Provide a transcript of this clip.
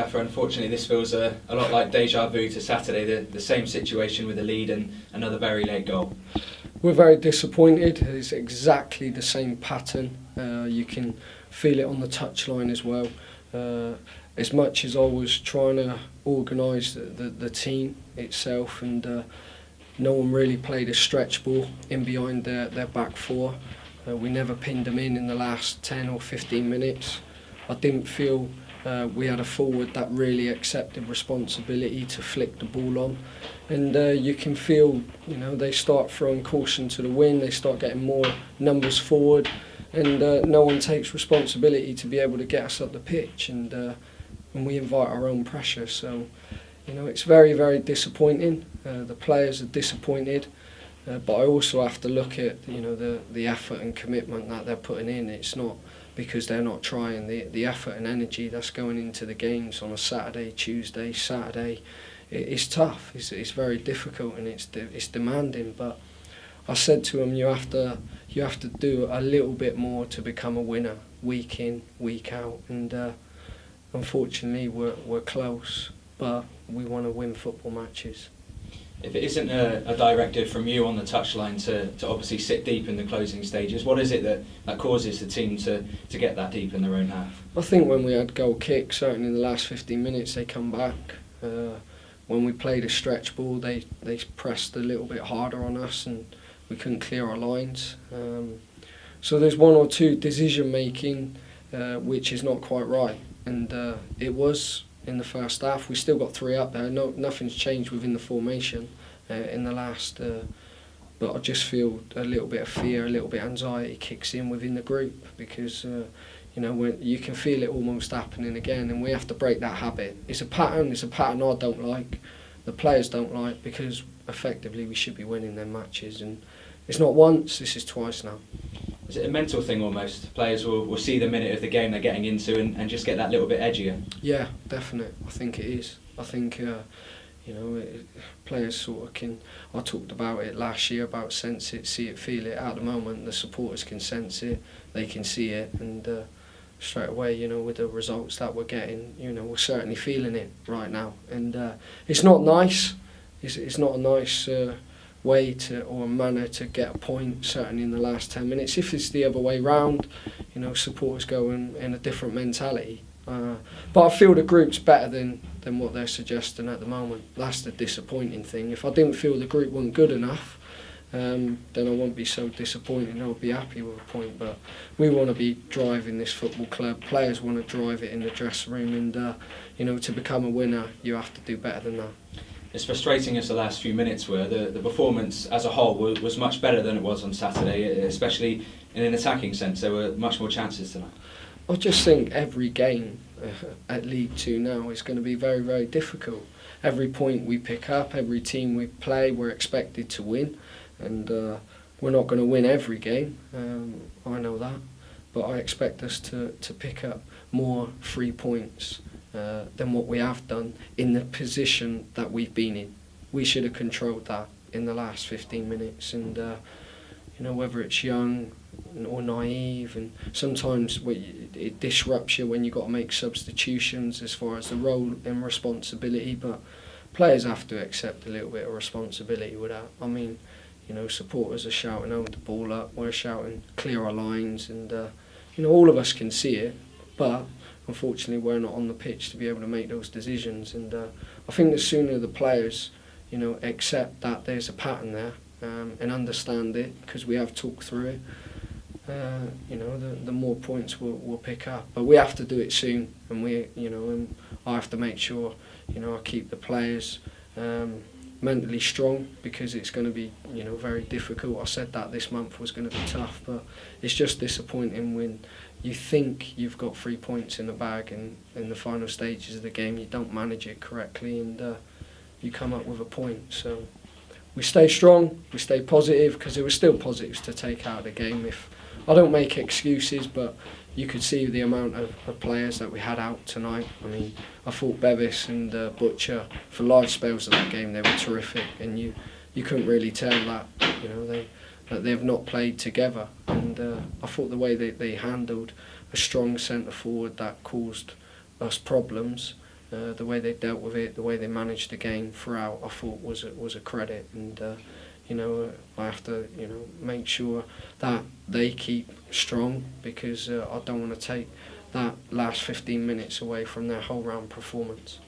Gaffer, unfortunately this feels a lot like deja vu to Saturday, the same situation with the lead and another very late goal. We're very disappointed. It's exactly the same pattern. You can feel it on the touchline as well. As much as I was trying to organise the team itself, and no one really played a stretch ball in behind their back four. We never pinned them in the last 10 or 15 minutes. I didn't feel we had a forward that really accepted responsibility to flick the ball on. And you can feel, they start throwing caution to the wind, they start getting more numbers forward, and no one takes responsibility to be able to get us up the pitch, and we invite our own pressure. So, it's very, very disappointing. The players are disappointed, but I also have to look at, the effort and commitment that they're putting in. It's not because they're not trying. The effort and energy that's going into the games on a Saturday, Tuesday, Saturday, it's tough. It's very difficult, and it's demanding. But I said to them, you have to do a little bit more to become a winner, week in, week out. And unfortunately, we're close, but we want to win football matches. If it isn't a directive from you on the touchline to obviously sit deep in the closing stages, what is it that causes the team to get that deep in their own half? I think when we had goal kicks, certainly in the last 15 minutes, they come back. When we played a stretch ball, they pressed a little bit harder on us, and we couldn't clear our lines. So there's one or two decision making which is not quite right, and it was in the first half. We still got 3 up there. Nothing's changed within the formation in the last. But I just feel a little bit of fear, a little bit of anxiety kicks in within the group, because when you can feel it almost happening again, and we have to break that habit. It's a pattern I don't like, the players don't like, because effectively we should be winning their matches, and it's not once, this is twice now. Is it a mental thing almost? Players will see the minute of the game they're getting into and just get that little bit edgier? Yeah, definitely. I think it is. I think players sort of can. I talked about it last year, about sense it, see it, feel it. At the moment, the supporters can sense it, they can see it, and straight away, with the results that we're getting, we're certainly feeling it right now. And it's not nice. It's not a nice way to, or a manner to get a point, certainly in the last 10 minutes. If it's the other way round, supporters go in a different mentality. But I feel the group's better than what they're suggesting at the moment. That's the disappointing thing. If I didn't feel the group wasn't good enough, then I wouldn't be so disappointed, and I'll be happy with a point. But we want to be driving this football club. Players want to drive it in the dressing room, and to become a winner, you have to do better than that. As frustrating as the last few minutes were, the performance as a whole was much better than it was on Saturday, especially in an attacking sense. There were much more chances tonight. I just think every game at League Two now is going to be very, very difficult. Every point we pick up, every team we play, we're expected to win, and we're not going to win every game. I know that, but I expect us to pick up more 3 points than what we have done in the position that we've been in. We should have controlled that in the last 15 minutes, and whether it's young or naive, and sometimes it disrupts you when you've got to make substitutions as far as the role and responsibility, but players have to accept a little bit of responsibility with that. I mean, supporters are shouting, hold the ball up, we're shouting, clear our lines, and all of us can see it, but unfortunately we're not on the pitch to be able to make those decisions. And I think the sooner the players accept that there's a pattern there, and understand it, because we have talked through it, the more points we'll pick up. But we have to do it soon, and and I have to make sure I keep the players mentally strong, because it's going to be very difficult. I said that this month was going to be tough, but it's just disappointing when you think you've got 3 points in the bag, and in the final stages of the game you don't manage it correctly, and you come up with a point. So we stay strong, we stay positive, because there were still positives to take out of the game. If I don't make excuses, but you could see the amount of players that we had out tonight. I mean, I thought Bevis and Butcher, for large spells of that game, they were terrific, and you couldn't really tell that that they've not played together. And I thought the way they handled a strong centre forward that caused us problems, the way they dealt with it, the way they managed the game throughout, I thought was a credit. And I have to make sure that they keep strong, because I don't want to take that last 15 minutes away from their whole round performance.